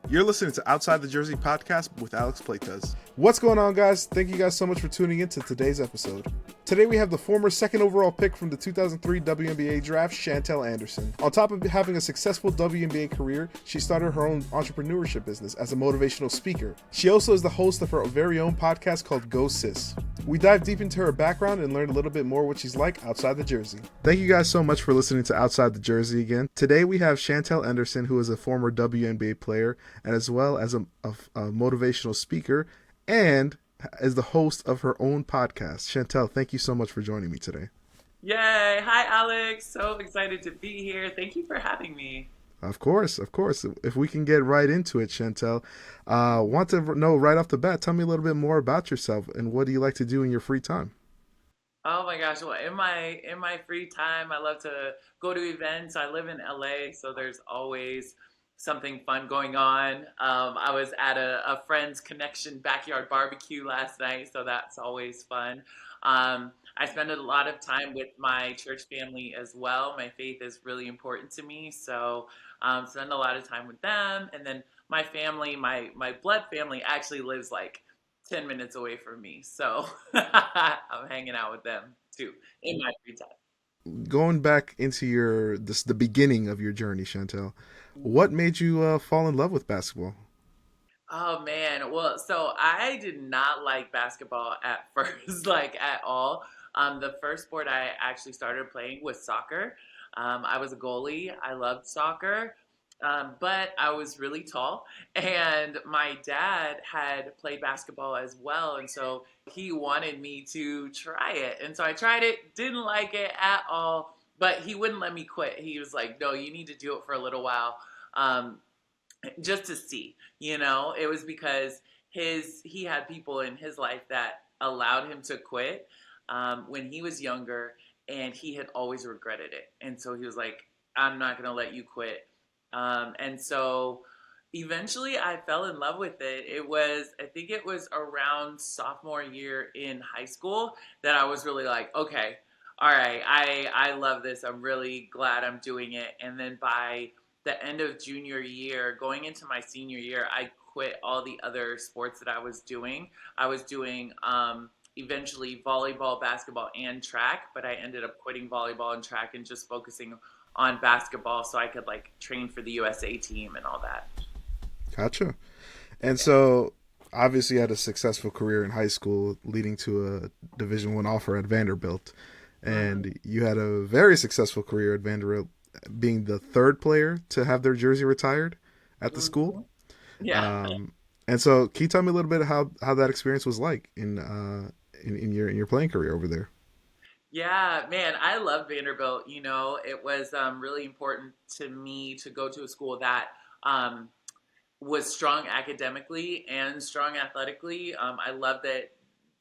You're listening to Outside the Jersey podcast with Alex Playtez. What's going on, guys? Thank you guys so much for tuning in to today's episode. Today we have the former second overall pick from the 2003 WNBA Draft, Chantelle Anderson. On top of having a successful WNBA career, she started her own entrepreneurship business as a motivational speaker. She also is the host of her very own podcast called Go Sis. We dive deep into her background and learn a little bit more what she's like outside the Jersey. Thank you guys so much for listening to Outside the Jersey again. Today we have Chantelle Anderson, who is a former WNBA player and as well as a motivational speaker and is the host of her own podcast. Chantelle, thank you so much for joining me today. Yay! Hi, Alex. So excited to be here. Thank you for having me. Of course. If we can get right into it, Chantelle, want to know right off the bat, tell me a little bit more about yourself and what do you like to do in your free time? Oh my gosh! Well, in my free time, I love to go to events. I live in LA, so there's always something fun going on. I was at a friend's connection backyard barbecue last night, so that's always fun. I spend a lot of time with my church family as well. My faith is really important to me, so spend a lot of time with them. And then my family, my blood family, actually lives like 10 minutes away from me, so I'm hanging out with them too in my free time. Going back into the beginning of your journey, Chantelle, what made you fall in love with basketball? Oh man, well, so I did not like basketball at first, like at all. The first sport I actually started playing was soccer. I was a goalie. I loved soccer, but I was really tall, and my dad had played basketball as well, and so he wanted me to try it, and so I tried it. Didn't like it at all, but he wouldn't let me quit. He was like, "No, you need to do it for a little while." Um, just to see, it was because he had people in his life that allowed him to quit when he was younger, and he had always regretted it, and so he was like, I'm not going to let you quit. And so eventually I fell in love with it. I think it was around sophomore year in high school that I was really like, okay, all right, I love this. I'm really glad I'm doing it. And then by the end of junior year, going into my senior year, I quit all the other sports that I was doing. I was doing eventually volleyball, basketball, and track, but I ended up quitting volleyball and track and just focusing on basketball so I could like train for the USA team and all that. Gotcha. And so obviously you had a successful career in high school leading to a Division I offer at Vanderbilt. Mm-hmm. And you had a very successful career at Vanderbilt, being the third player to have their jersey retired at the school. Mm-hmm. Yeah. Um, and so can you tell me a little bit how that experience was like in your playing career over there? Yeah, man, I love Vanderbilt. It was really important to me to go to a school that um, was strong academically and strong athletically. I love that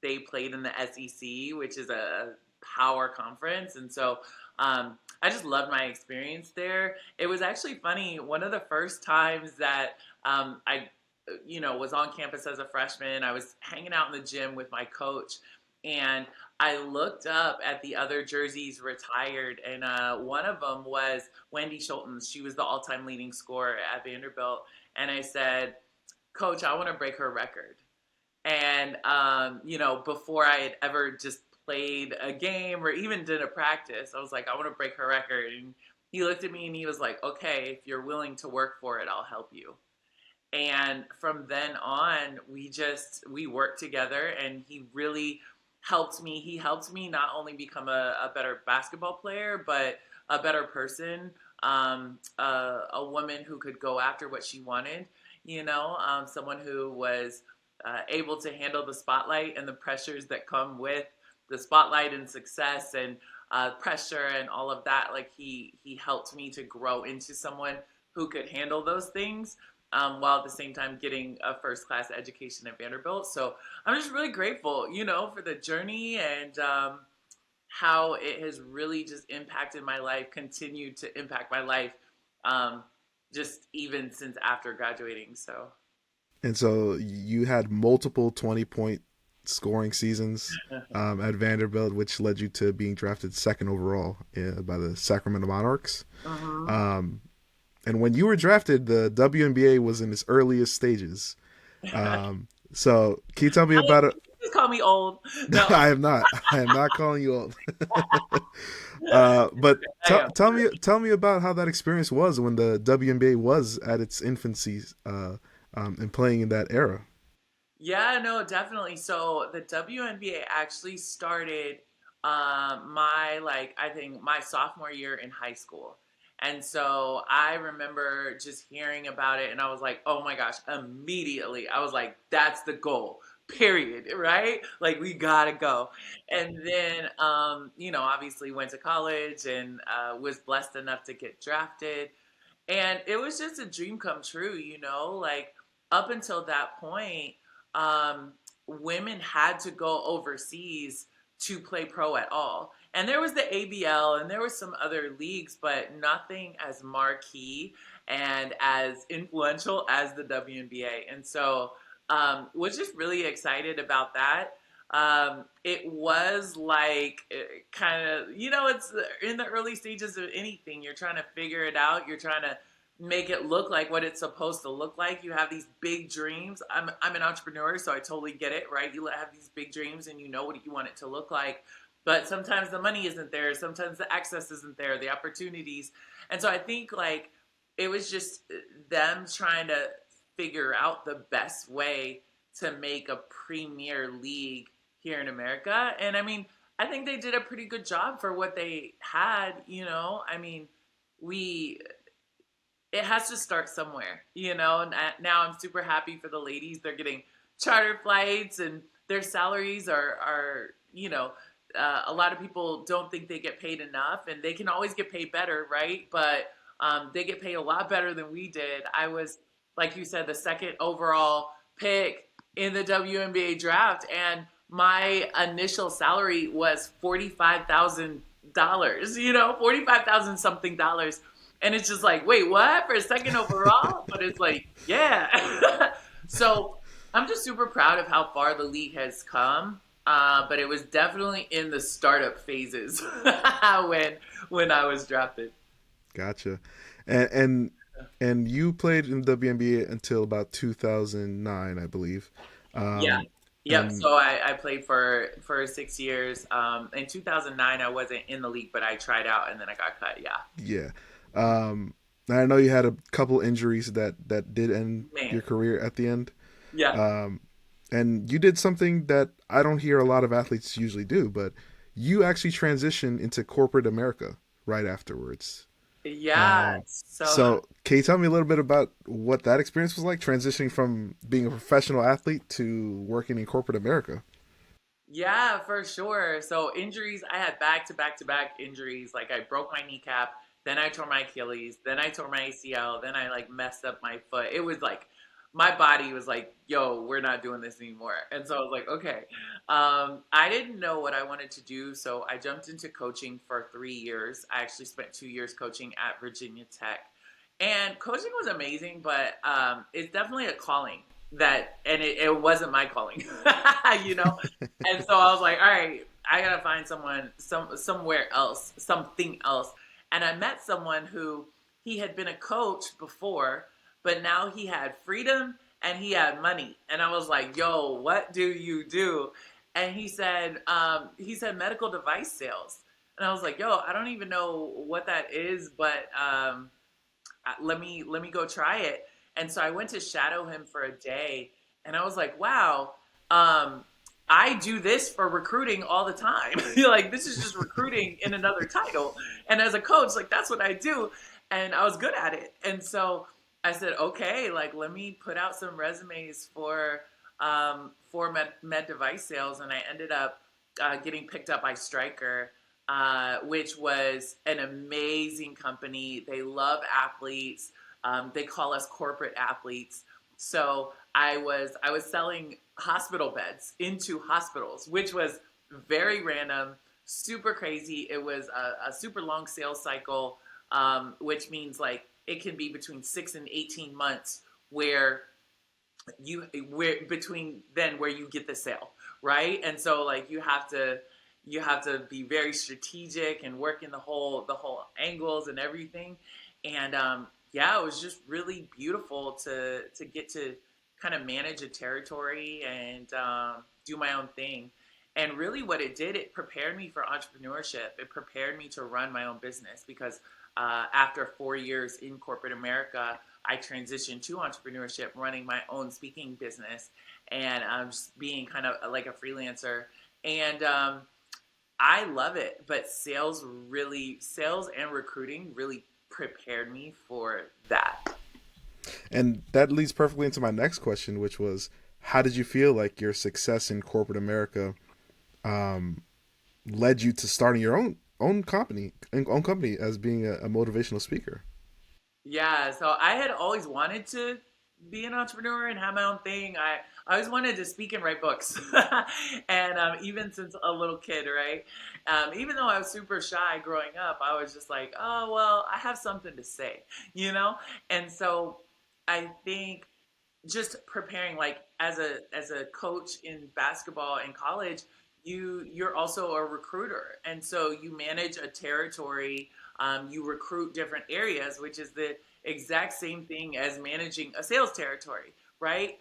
they played in the SEC, which is a power conference. And so I just loved my experience there. It was actually funny. One of the first times that I, was on campus as a freshman, I was hanging out in the gym with my coach. And I looked up at the other jerseys retired, and one of them was Wendy Schulten's. She was the all-time leading scorer at Vanderbilt. And I said, Coach, I want to break her record. And, before I had ever just played a game or even did a practice, I was like, I want to break her record. And he looked at me and he was like, okay, if you're willing to work for it, I'll help you. And from then on, we worked together, and he really helped me. He helped me not only become a better basketball player, but a better person, a woman who could go after what she wanted, someone who was able to handle the spotlight and the pressures that come with the spotlight and success and pressure and all of that. Like he helped me to grow into someone who could handle those things, while at the same time getting a first class education at Vanderbilt. So I'm just really grateful, for the journey and how it has really just impacted my life, continued to impact my life, just even since after graduating. So. And so you had multiple 20-point scoring seasons at Vanderbilt, which led you to being drafted second overall by the Sacramento Monarchs. Uh-huh. Um, And when you were drafted, the WNBA was in its earliest stages. So can you tell me about it? Just call me old. No, I am not. I am not calling you old. But I am. tell me about how that experience was when the WNBA was at its infancy, and playing in that era. Yeah, no, definitely. So the WNBA actually started my I think my sophomore year in high school. And so I remember just hearing about it and I was like, "Oh my gosh," immediately. I was like, "That's the goal." Period, right? Like we gotta go. And then obviously went to college and was blessed enough to get drafted. And it was just a dream come true, like up until that point, um, women had to go overseas to play pro at all. And there was the ABL and there was some other leagues, but nothing as marquee and as influential as the WNBA. And so was just really excited about that. It was like kind of, it's in the early stages of anything. You're trying to figure it out. You're trying to make it look like what it's supposed to look like. You have these big dreams. I'm an entrepreneur, so I totally get it, right? You have these big dreams and you know what you want it to look like. But sometimes the money isn't there. Sometimes the access isn't there, the opportunities. And so I think it was just them trying to figure out the best way to make a premier league here in America. And I mean, I think they did a pretty good job for what they had. I mean, we it has to start somewhere, And now I'm super happy for the ladies. They're getting charter flights, and their salaries are a lot of people don't think they get paid enough, and they can always get paid better, right? But they get paid a lot better than we did. I was, like you said, the second overall pick in the WNBA draft, and my initial salary was $45,000. 45,000 something dollars. And it's just like, wait, what? For a second overall? But it's like, yeah. So I'm just super proud of how far the league has come. But it was definitely in the startup phases when I was drafted. Gotcha. And and you played in the WNBA until about 2009, I believe. Yeah. Um, Yep. and So I played for 6 years. In 2009, I wasn't in the league, but I tried out and then I got cut. Yeah. yeah, I know you had a couple injuries that did end Man. your career at the end. Yeah. Um, and you did something that I don't hear a lot of athletes usually do, but you actually transitioned into corporate America right afterwards. Yeah. Um, So so can you tell me a little bit about what that experience was like, transitioning from being a professional athlete to working in corporate America? yeah, for sure. So injuries, I had back to back to back injuries. Like I broke my kneecap, then I tore my Achilles, then I tore my ACL, then I messed up my foot. It was like my body was like, "Yo, we're not doing this anymore." And so I was like, "Okay." I didn't know what I wanted to do, so I jumped into coaching for 3 years. I actually spent 2 years coaching at Virginia Tech, and coaching was amazing, but it's definitely a calling and it wasn't my calling, you know. And so I was like, all right, I gotta find somewhere else, something else. And I met someone who he had been a coach before, but now he had freedom and he had money. And I was like, yo, what do you do? And he said medical device sales. And I was like, yo, I don't even know what that is, but let me go try it. And so I went to shadow him for a day, and I was like, wow, um, I do this for recruiting all the time. Like this is just recruiting in another title. And as a coach, that's what I do, and I was good at it. And so I said, okay, let me put out some resumes for med device sales, and I ended up getting picked up by Stryker, which was an amazing company. They love athletes. They call us corporate athletes. So I was selling hospital beds into hospitals, which was very random, super crazy. It was a super long sales cycle, which means it can be between 6 and 18 months where where between then where you get the sale, right? And so you have to be very strategic and work in the whole angles and everything. And yeah, it was just really beautiful to get to kind of manage a territory and do my own thing. And really, what it did, it prepared me for entrepreneurship. It prepared me to run my own business because after 4 years in corporate America, I transitioned to entrepreneurship, running my own speaking business, and just being kind of like a freelancer. And I love it, but sales and recruiting really prepared me for that. And that leads perfectly into my next question, which was, how did you feel like your success in corporate America um, led you to starting your own company as being a motivational speaker? Yeah, so I had always wanted to be an entrepreneur and have my own thing. I always wanted to speak and write books. And even since a little kid, right? Even though I was super shy growing up, I was just like, oh, well, I have something to say, you know? And so I think just preparing like as a coach in basketball in college, you're also a recruiter, and so you manage a territory. You recruit different areas, which is the exact same thing as managing a sales territory, right?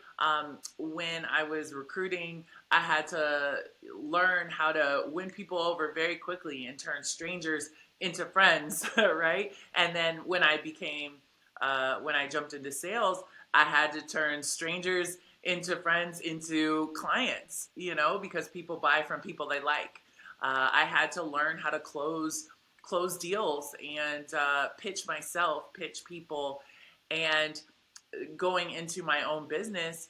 When I was recruiting, I had to learn how to win people over very quickly and turn strangers into friends, right? And then when I jumped into sales, I had to turn strangers into friends, into clients, because people buy from people they like. I had to learn how to close deals and pitch myself, pitch people, and going into my own business,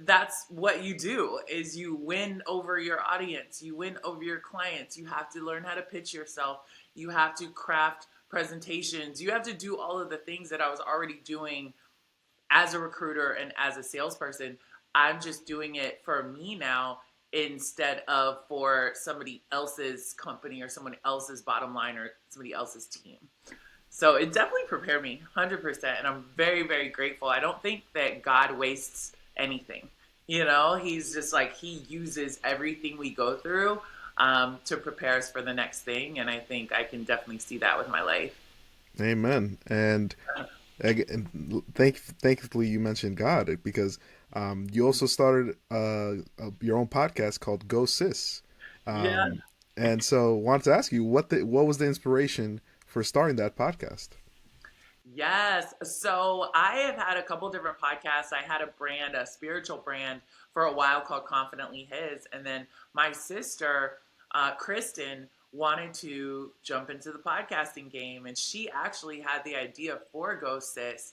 that's what you do is you win over your audience, you win over your clients. You have to learn how to pitch yourself. You have to craft presentations. You have to do all of the things that I was already doing as a recruiter and as a salesperson. I'm just doing it for me now instead of for somebody else's company or someone else's bottom line or somebody else's team. So it definitely prepared me 100%. And I'm very, very grateful. I don't think that God wastes anything. He's just like, he uses everything we go through to prepare us for the next thing. And I think I can definitely see that with my life. Amen. And thankfully you mentioned God, because you also started your own podcast called Go Sis. Yeah. And so wanted to ask you what was the inspiration for starting that podcast? Yes. So I have had a couple different podcasts. I had a spiritual brand for a while called Confidently His. And then my sister, Kristen, wanted to jump into the podcasting game. And she actually had the idea for Go Sis.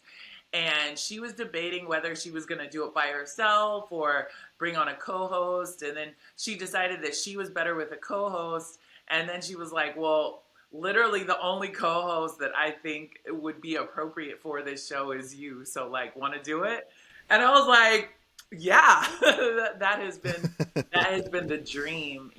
And she was debating whether she was going to do it by herself or bring on a co host. And then she decided that she was better with a co host. And then she was like, well, literally the only co-host that I think would be appropriate for this show is you. So like, want to do it? And I was like, yeah, that has been the dream,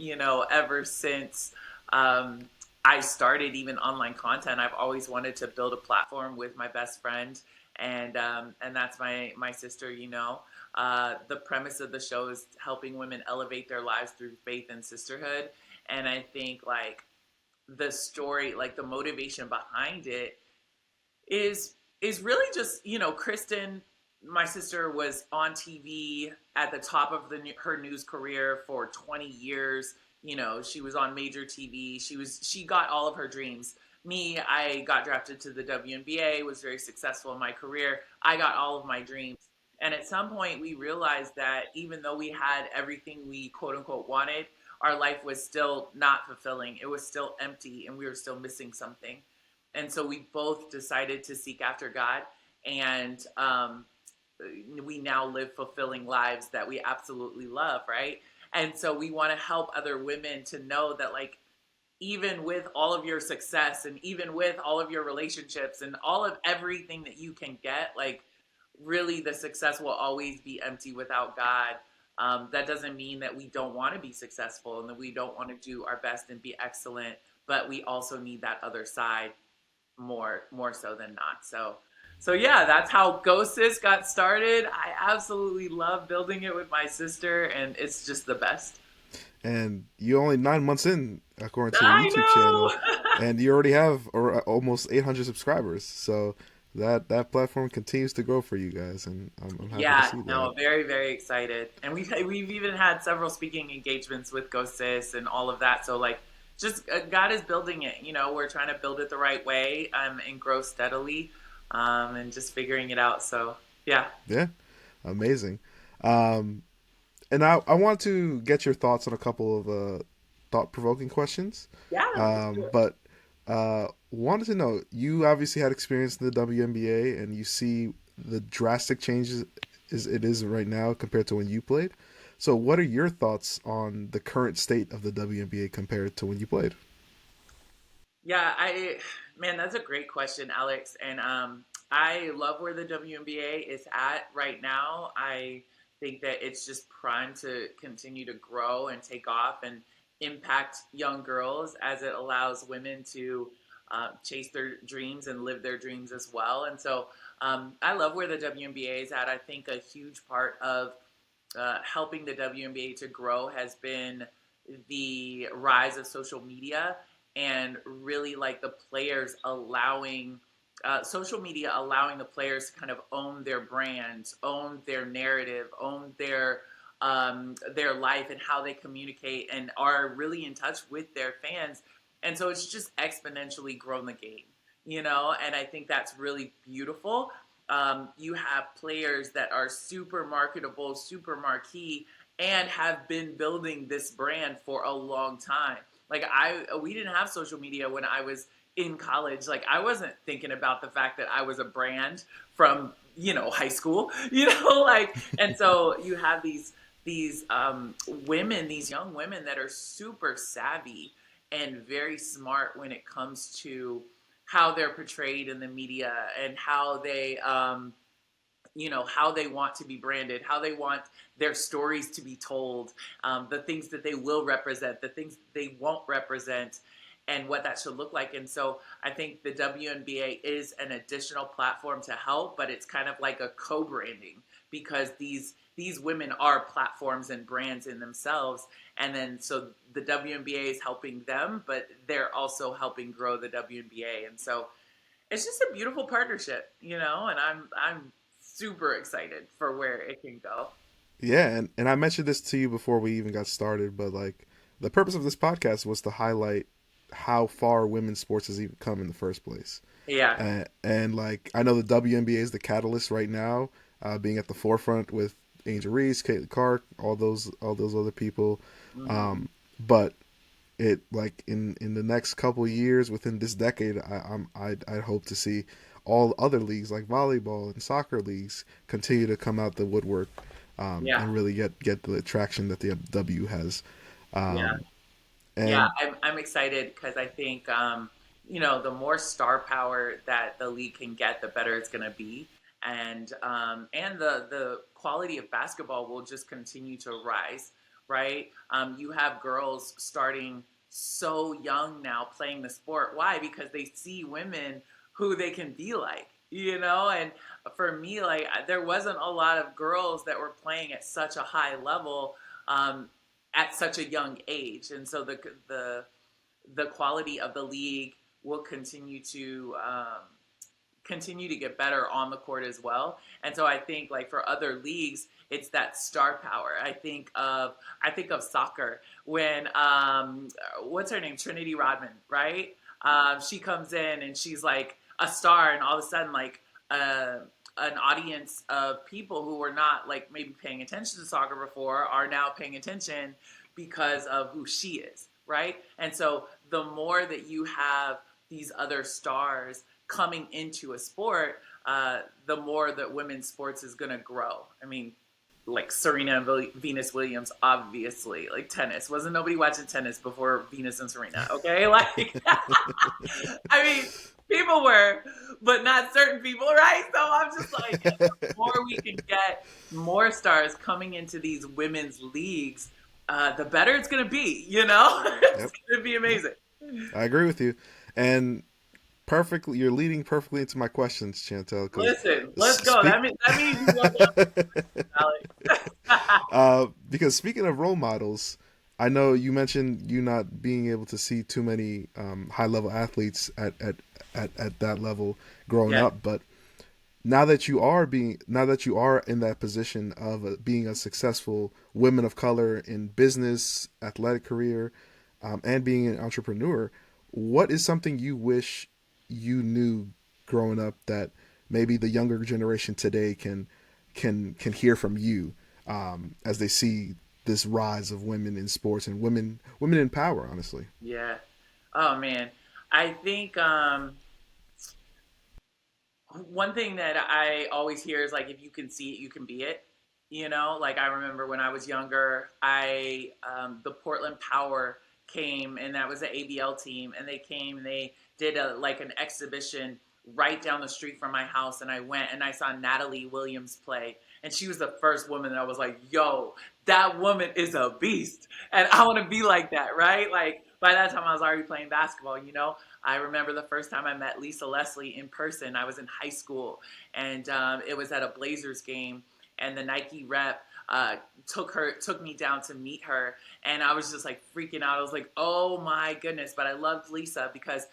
ever since I started even online content. I've always wanted to build a platform with my best friend, and that's my sister. The premise of the show is helping women elevate their lives through faith and sisterhood. And I think like the story, like the motivation behind it is really just, Kristen, my sister, was on TV at the top of her news career for 20 years. She was on major TV. She got all of her dreams. Me, I got drafted to the WNBA, was very successful in my career. I got all of my dreams. And at some point we realized that even though we had everything we quote unquote wanted, our life was still not fulfilling. It was still empty and we were still missing something. And so we both decided to seek after God, and we now live fulfilling lives that we absolutely love, right? And so we want to help other women to know that, like, even with all of your success and even with all of your relationships and all of everything that you can get, like, really the success will always be empty without God. That doesn't mean that we don't want to be successful and that we don't want to do our best and be excellent, but we also need that other side more so than not. So yeah, that's how Go Sis got started. I absolutely love building it with my sister, and it's just the best. And you're only 9 months in, according to your I YouTube channel, know. and you already have almost 800 subscribers. So that platform continues to grow for you guys, and I'm happy to Yeah, see that. no, very, very excited. And we've even had several speaking engagements with GoSys and all of that. So like, just God is building it. You know, we're trying to build it the right way, and grow steadily, and just figuring it out. So yeah, Yeah, amazing. Um, and I want to get your thoughts on a couple of thought provoking questions. yeah, let's do it. But wanted to know, you obviously had experience in the WNBA, and you see the drastic changes it is right now compared to when you played. So, what are your thoughts on the current state of the WNBA compared to when you played? Yeah, man, that's a great question, Alex. And I love where the WNBA is at right now. I think that it's just primed to continue to grow and take off and impact young girls as it allows women to chase their dreams and live their dreams as well. And so I love where the WNBA is at. I think a huge part of helping the WNBA to grow has been the rise of social media and really like the players allowing social media allowing the players to kind of own their brands, own their narrative, own their life and how they communicate and are really in touch with their fans. And so it's just exponentially grown the game, you know, and I think that's really beautiful. You have players that are super marketable, super marquee, and have been building this brand for a long time. Like we didn't have social media when I was in college. Like I wasn't thinking about the fact that I was a brand from high school. Like, and so you have these women, these young women that are super savvy and very smart when it comes to how they're portrayed in the media and how they want to be branded, how they want their stories to be told, the things that they will represent, the things they won't represent, and what that should look like. And so I think the WNBA is an additional platform to help, but it's kind of like a co-branding because these women are platforms and brands in themselves. And then so the WNBA is helping them, but they're also helping grow the WNBA. And so it's just a beautiful partnership, and I'm super excited for where it can go. Yeah, and I mentioned this to you before we even got started, but like the purpose of this podcast was to highlight how far women's sports has even come in the first place. Yeah. And like I know the WNBA is the catalyst right now, being at the forefront with Angel Reese, Caitlin Clark, all those other people. Mm-hmm. But it like in the next couple of years within this decade, I'd hope to see all other leagues like volleyball and soccer leagues continue to come out the woodwork, Yeah. and really get the traction that the W has. Yeah. Um, Yeah. and I'm excited because I think, the more star power that the league can get, the better it's going to be. And the quality of basketball will just continue to rise, right? You have girls starting so young now playing the sport. Why? Because they see women who they can be like, And for me, like there wasn't a lot of girls that were playing at such a high level at such a young age, and so the quality of the league will continue to get better on the court as well. And so I think like for other leagues, it's that star power. I think of soccer when what's her name? Trinity Rodman, right? She comes in and she's like a star, and all of a sudden like an audience of people who were not like maybe paying attention to soccer before are now paying attention because of who she is, right? And so the more that you have these other stars coming into a sport, the more that women's sports is going to grow. I mean, like Serena and Venus Williams, obviously, like tennis. Wasn't nobody watching tennis before Venus and Serena, okay? Like, I mean, people were, but not certain people, right? So I'm just like, the more we can get more stars coming into these women's leagues, the better it's going to be, It's yep, going to be yep, amazing. I agree with you. And perfectly, you're leading perfectly into my questions, Chantel. Because Listen, let's go. speak. That means you love Alex. Because speaking of role models, I know you mentioned you not being able to see too many high level athletes at that level growing Yeah. up, but now that you are in that position of being a successful woman of color in business, athletic career, and being an entrepreneur, what is something you wish you knew growing up that maybe the younger generation today can hear from you, as they see this rise of women in sports and women in power, honestly. Yeah. Oh man. I think one thing that I always hear is like if you can see it, you can be it. You know, like I remember when I was younger, I the Portland Power came and that was the ABL team, and they came and they did a like an exhibition right down the street from my house, and I went and I saw Natalie Williams play, and she was the first woman that I was like, yo, that woman is a beast, and I want to be like that, right? Like by that time I was already playing basketball, you know. I remember the first time I met Lisa Leslie in person. I was in high school, and it was at a Blazers game, and the Nike rep took me down to meet her, and I was just like freaking out. I was like, oh my goodness! But I loved Lisa because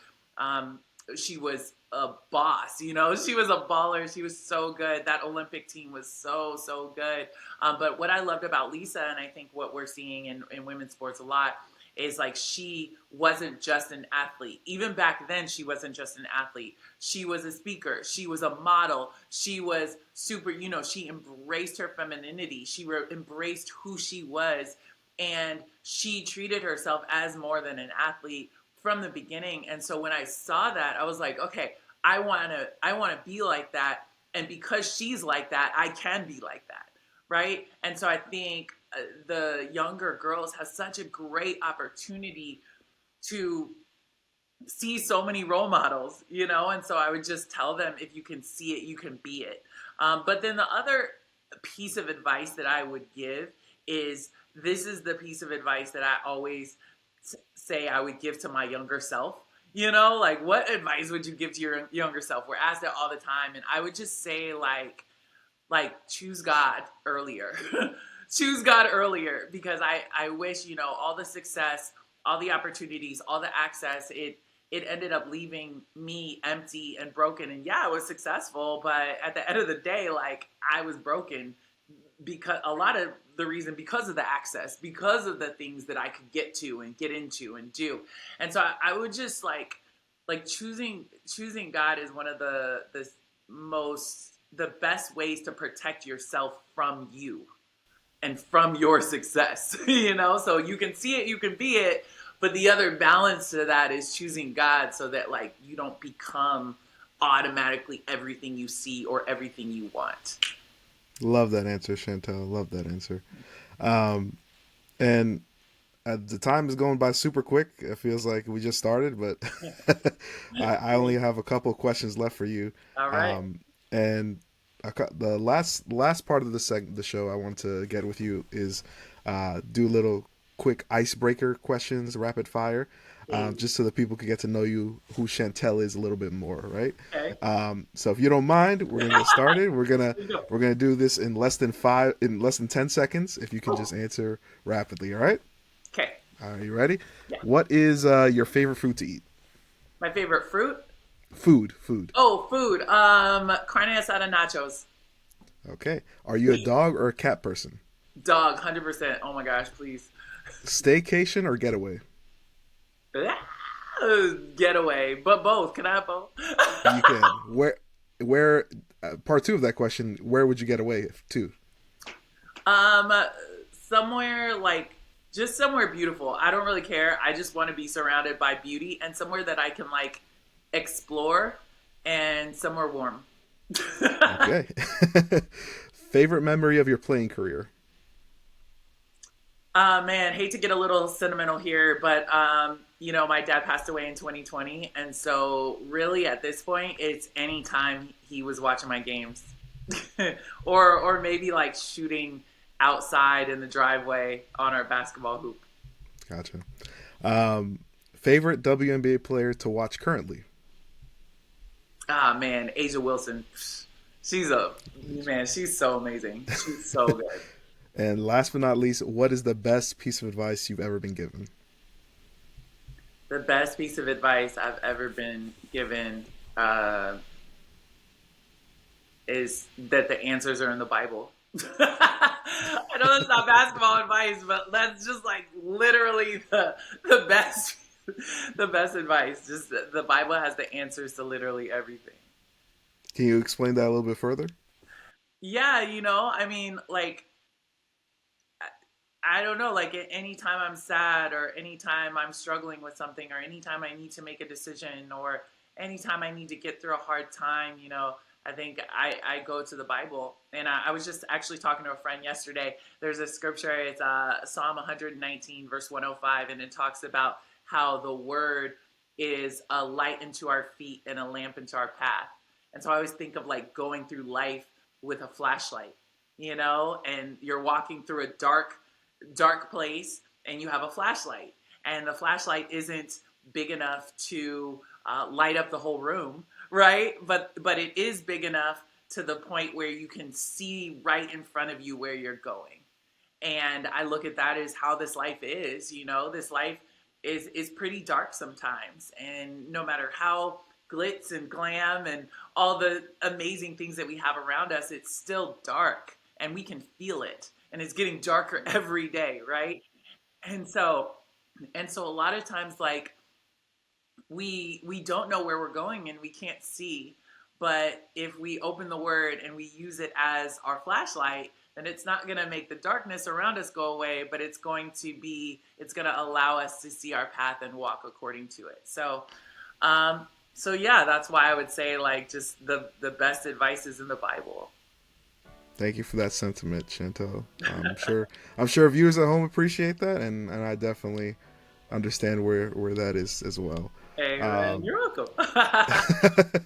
she was a boss. You know, she was a baller. She was so good. That Olympic team was so good. But what I loved about Lisa, and I think what we're seeing in women's sports a lot, is like she wasn't just an athlete. Even back then, she wasn't just an athlete. She was a speaker. She was a model. She was super, you know, she embraced her femininity. She embraced who she was. And she treated herself as more than an athlete from the beginning. And so when I saw that, I was like, okay, I want to be like that. And because she's like that, I can be like that. Right. And so I think the younger girls have such a great opportunity to see so many role models, you know? And so I would just tell them, if you can see it, you can be it. But then the other piece of advice that I would give is, this is the piece of advice that I always say I would give to my younger self. You know, like what advice would you give to your younger self? We're asked that all the time. And I would just say choose God earlier. Choose God earlier, because I wish, you know, all the success, all the opportunities, all the access, it ended up leaving me empty and broken. And yeah, I was successful, but at the end of the day, like I was broken, because a lot of the reason, because of the access, because of the things that I could get to and get into and do. And so I would just like choosing God is one of the best ways to protect yourself from you and from your success, you know? So you can see it, you can be it, but the other balance to that is choosing God, so that like you don't become automatically everything you see or everything you want. Love that answer, Chantel. Love that answer. And the time is going by super quick. It feels like we just started, but I only have a couple of questions left for you. All right. And the last part of the show I want to get with you is do little quick icebreaker questions, rapid fire, just so that people can get to know you, who Chantelle is, a little bit more, right? Okay. So if you don't mind, we're gonna get started. We're gonna do this in less than 10 seconds. If you can just answer rapidly, all right? Okay. Are you ready? Yeah. What is your favorite food to eat? My favorite fruit? Food. Oh, food. Carne asada nachos. Okay. Are you a dog or a cat person? Dog, 100%. Oh my gosh, please. Staycation or getaway? Getaway, but both. Can I have both? You can. Where? Part two of that question. Where would you get away to? Somewhere just somewhere beautiful. I don't really care. I just want to be surrounded by beauty, and somewhere that I can like explore, and somewhere warm. Okay. Favorite memory of your playing career? Man, hate to get a little sentimental here, but you know, my dad passed away in 2020, and so really at this point, it's anytime he was watching my games, or maybe like shooting outside in the driveway on our basketball hoop. Gotcha. Favorite WNBA player to watch currently? Ah, man, Asia Wilson. She's so amazing. She's so good. And last but not least, what is the best piece of advice you've ever been given? The best piece of advice I've ever been given is that the answers are in the Bible. I know that's not basketball advice, but that's just like literally the best the best advice. Just the Bible has the answers to literally everything. Can you explain that a little bit further? Yeah, I mean, like I don't know, like anytime I'm sad or anytime I'm struggling with something or anytime I need to make a decision or anytime I need to get through a hard time, I think I go to the Bible. And I was just actually talking to a friend yesterday. There's a scripture, it's Psalm 119, verse 105, and it talks about how the word is a light into our feet and a lamp into our path. And so I always think of like going through life with a flashlight, and you're walking through a dark place and you have a flashlight. And the flashlight isn't big enough to light up the whole room, right? But it is big enough to the point where you can see right in front of you where you're going. And I look at that as how this life is. This life is pretty dark sometimes. And no matter how glitz and glam and all the amazing things that we have around us, it's still dark and we can feel it. And it's getting darker every day, right? And so a lot of times, like, we don't know where we're going and we can't see. But if we open the word and we use it as our flashlight, then it's not going to make the darkness around us go away, but it's going to allow us to see our path and walk according to it. So yeah, that's why I would say, like, just the best advice is in the Bible. Thank you for that sentiment, Chantelle. I'm sure viewers at home appreciate that, and I definitely understand where that is as well. Hey, man, you're welcome.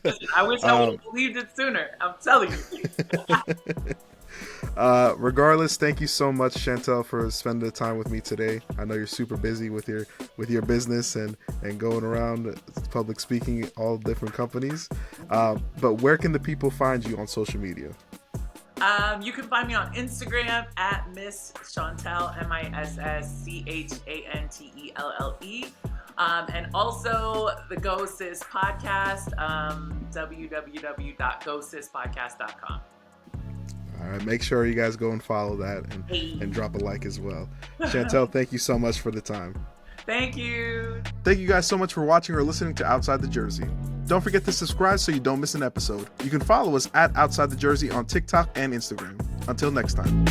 Listen, I wish I would have believed it sooner. I'm telling you. Regardless, thank you so much, Chantelle, for spending the time with me today. I know you're super busy with your business and going around public speaking at all different companies. But where can the people find you on social media? You can find me on Instagram at Miss Chantelle, MissChantelle. And also the Go Sis podcast, www.gosispodcast.com. All right, make sure you guys go and follow that and drop a like as well. Chantelle, thank you so much for the time. Thank you. Thank you guys so much for watching or listening to Outside the Jersey. Don't forget to subscribe so you don't miss an episode. You can follow us at Outside the Jersey on TikTok and Instagram. Until next time.